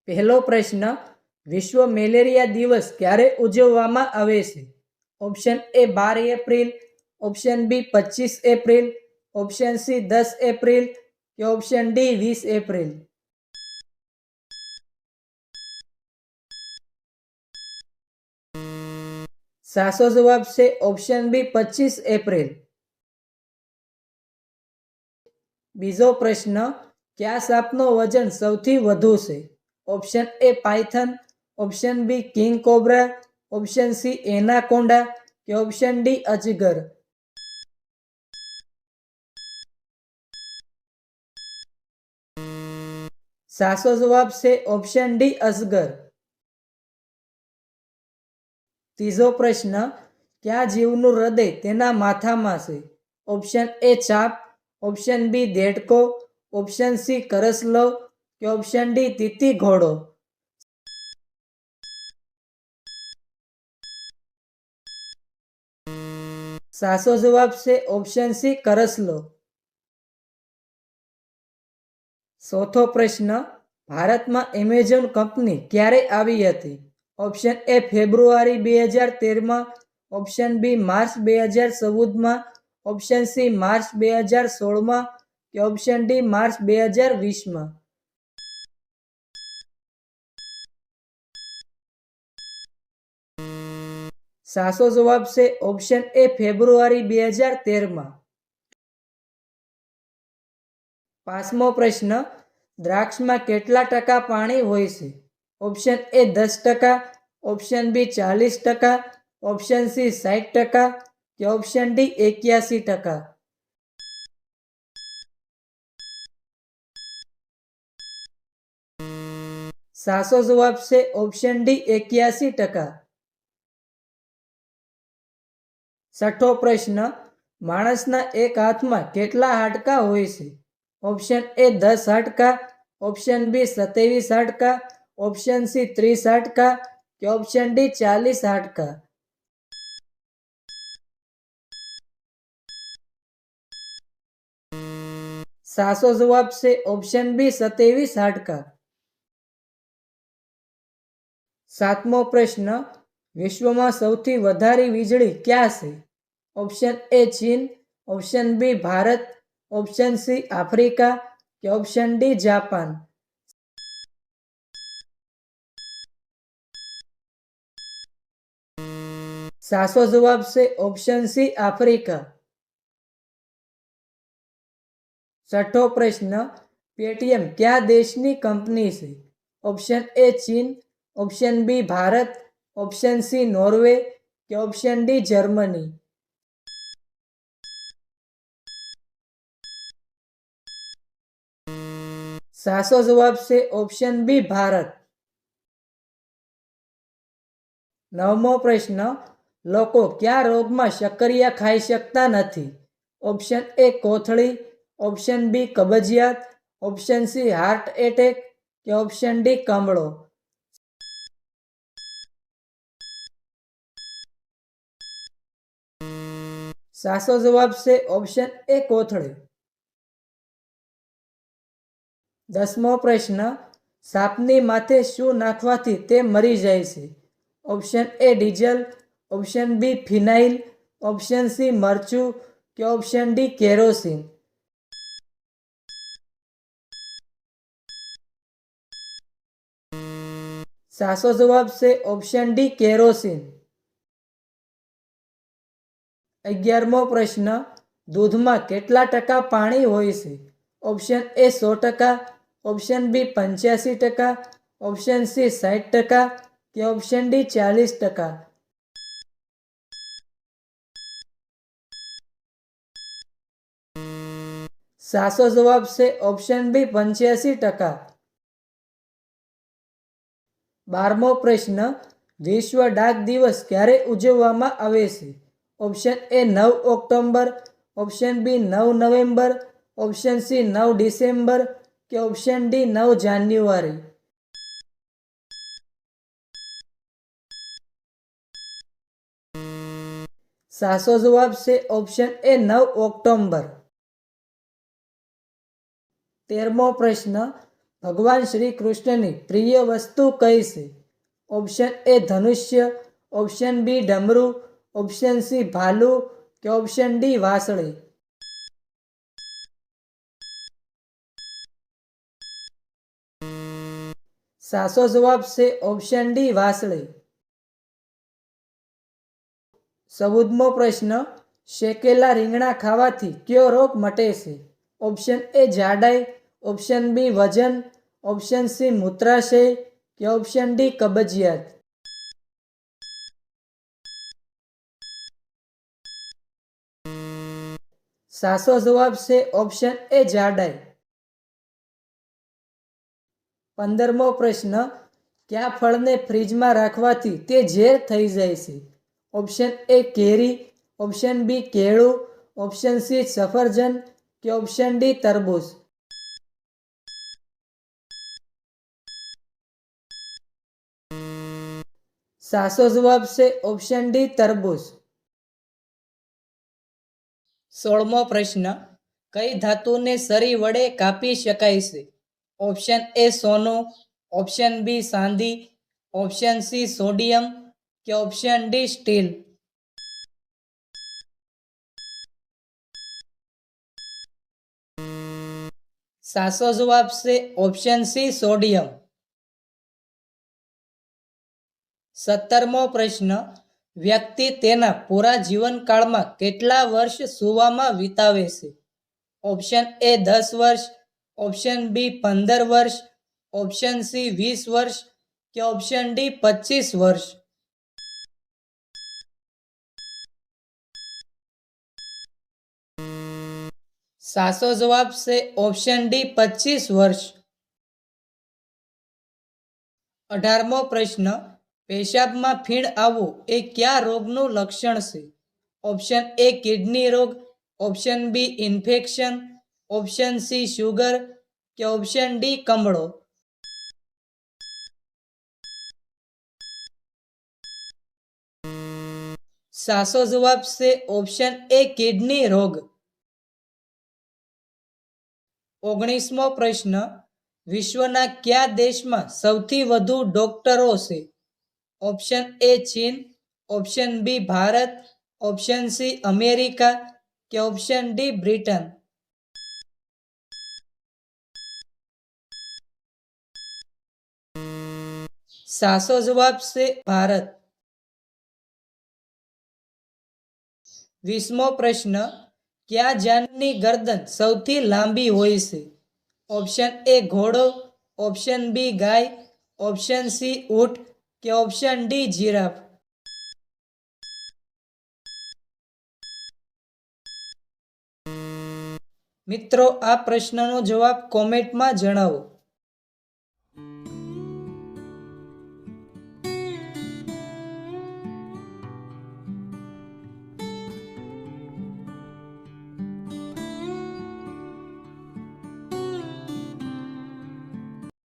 પહેલો પ્રશ્ન, વિશ્વ મેલેરિયા દિવસ ક્યારે ઉજવવામાં આવે છે? Option A 12 April, option B 25 April, option C 10 April કે ઓપ્શન ડી 20 એપ્રિલ. સાચો જવાબ છે ઓપ્શન બી 25 એપ્રિલ. બીજો પ્રશ્ન, કયા સાપનું વજન સૌથી વધુ છે? Option A python, option B king cobra, option C anaconda કે ઓપ્શન ડી અજગર. સાચો જવાબ છે ઓપ્શન ડી અજગર. ત્રીજો પ્રશ્ન, કયા જીવનું હૃદય તેના માથામાં છે? ઓપ્શન એ ચાપ, ઓપ્શન બી દેડકો, ઓપ્શન સી કરસલો કે ઓપ્શન ડી તીતી ઘોડો. સાચો જવાબ છે ઓપ્શન સી કરસલો. ચોથો પ્રશ્ન, ભારતમાં એમેઝોન કંપની ક્યારે આવી હતી? ઓપ્શન એ ફેબ્રુઆરી 2013માં, ઓપ્શન બી માર્ચ 2014માં, ઓપ્શન સી માર્ચ 2016માં કે ઓપ્શન ડી માર્ચ 2020માં. સાચો જવાબ છે ઓપ્શન એ ફેબ્રુઆરી 2013માં. પાંચમો પ્રશ્ન, દ્રાક્ષમાં કેટલા ટકા પાણી હોય છે? Option A 10%, option B 40%, option C 60% કે ઓપ્શન ડી 81%. સાચો જવાબ છે ઓપ્શન ડી 81%. છઠ્ઠો પ્રશ્ન, માણસના એક હાથમાં કેટલા હાડકાં હોય છે? ઓપ્શન એ 10 હાડકાં, ઓપ્શન બી 27 હાડકાં, ઓપ્શન સી 30 હાડકાં કે ઓપ્શન ડી 40 હાડકાં. સાચો જવાબ છે ઓપ્શન બી 27 હાડકાં. સાતમો પ્રશ્ન, વિશ્વમાં સૌથી વધારે વીજળી ક્યાં છે? ઓપ્શન એ ચીન, option B Bharat, option C Africa કે ઓપ્શન ડી જાપાન. સાચો જવાબ છે ઓપ્શન સી આફ્રિકા. છઠ્ઠો પ્રશ્ન, પેટીએમ કયા દેશની કંપની છે? ઓપ્શન એ ચીન, option B Bharat, option C Norway કે ઓપ્શન ડી જર્મની. સાચો જવાબ છે ઓપ્શન બી ભારત. નવમો પ્રશ્ન, લોકો કયા રોગમાં શક્કરિયા ખાઈ શકતા નથી? ઓપ્શન એ કોથળી, ઓપ્શન બી કબજિયાત, ઓપ્શન સી હાર્ટ એટેક કે ઓપ્શન ડી કમળો. સાચો જવાબ છે ઓપ્શન એ કોથળી. દસમો પ્રશ્ન, સાપની માથે શું નાખવાથી તે મરી જાય છે? Option A diesel, option B phenyl, option C મરચું કે ઓપ્શન ડી કેરોસીન. સાચો જવાબ છે ઓપ્શન ડી કેરોસીન. 11મો પ્રશ્ન, દૂધમાં કેટલા ટકા પાણી હોય છે? Option A 100%, option B 85%, option C 60% કે ઓપ્શન ડી 40%. સાચો જવાબ છે ઓપ્શન બી 85%. 12મો પ્રશ્ન, વિશ્વ ડાક દિવસ ક્યારે ઉજવવામાં આવે છે? Option A 9 October, option B 9 November, option C 9 December કે ઓપ્શન ડી 9 જાન્યુઆરી. સાચો જવાબ છે ઓપ્શન એ 9 ઓક્ટોબર. 13મો પ્રશ્ન, ભગવાન શ્રી કૃષ્ણની પ્રિય વસ્તુ કઈ છે? ઓપ્શન એ ધનુષ્ય, ઓપ્શન બી ડમરું, ઓપ્શન સી ભાલુ કે ઓપ્શન ડી વાંસળી. સાચો જવાબ છે ઓપ્શન ડી વાંસળી. 14મો પ્રશ્ન, શેકેલા રીંગણા ખાવાથી કયો રોગ મટે છે? ઓપ્શન એ જાડાઈ, ઓપ્શન બી વજન, ઓપ્શન સી મૂત્રાશય કે ઓપ્શન ડી કબજિયાત. સાચો જવાબ છે ઓપ્શન એ જાડાઈ. 15મો પ્રશ્ન, કયા ફળને ફ્રીજમાં રાખવાથી તે ઝેર થઈ જાય છે? ઓપ્શન એ કેરી, ઓપ્શન બી કેળું, ઓપ્શન સી સફરજન કે ઓપ્શન ડી તરબૂચ. સાચો જવાબ છે ઓપ્શન ડી તરબૂચ. 16મો પ્રશ્ન, કઈ ધાતુને સરી વડે કાપી શકાય છે? ઓપ્શન એ સોનું, ઓપ્શન બી ચાંદી, ઓપ્શન સી સોડિયમ કે ઓપ્શન ડી સ્ટીલ. સાચો જવાબ છે ઓપ્શન સી સોડિયમ. 17મો પ્રશ્ન, વ્યક્તિ તેના પૂરા જીવનકાળમાં કેટલા વર્ષ સૂવામાં વિતાવે છે? ઓપ્શન એ 10 વર્ષ, ઓપ્શન બી 15 વર્ષ, ઓપ્શન સી 20 વર્ષ કે ઓપ્શન ડી 25 વર્ષ. સાચો જવાબ છે ઓપ્શન ડી 25 વર્ષ. 18મો પ્રશ્ન, પેશાબમાં ફીણ આવવું એ કયા રોગનું લક્ષણ છે? ઓપ્શન એ કિડની રોગ, option B infection, option C sugar કે ઓપ્શન ડી કમળો. સાચો જવાબ છે ઓપ્શન એ કિડની રોગ. 19મો પ્રશ્ન, વિશ્વના કયા દેશમાં સૌથી વધુ ડોક્ટરો છે? ઓપ્શન એ ચીન, option B Bharat, option C America કે ઓપ્શન ડી બ્રિટન. સાચો જવાબ છે ભારત. 20મો પ્રશ્ન, કયા જાનની ગરદન સૌથી લાંબી હોય છે? ઓપ્શન એ ઘોડો, ઓપ્શન બી ગાય, ઓપ્શન સી ઊંટ કે ઓપ્શન ડી જીરાફ. મિત્રો, આ પ્રશ્નનો જવાબ કોમેન્ટમાં જણાવો.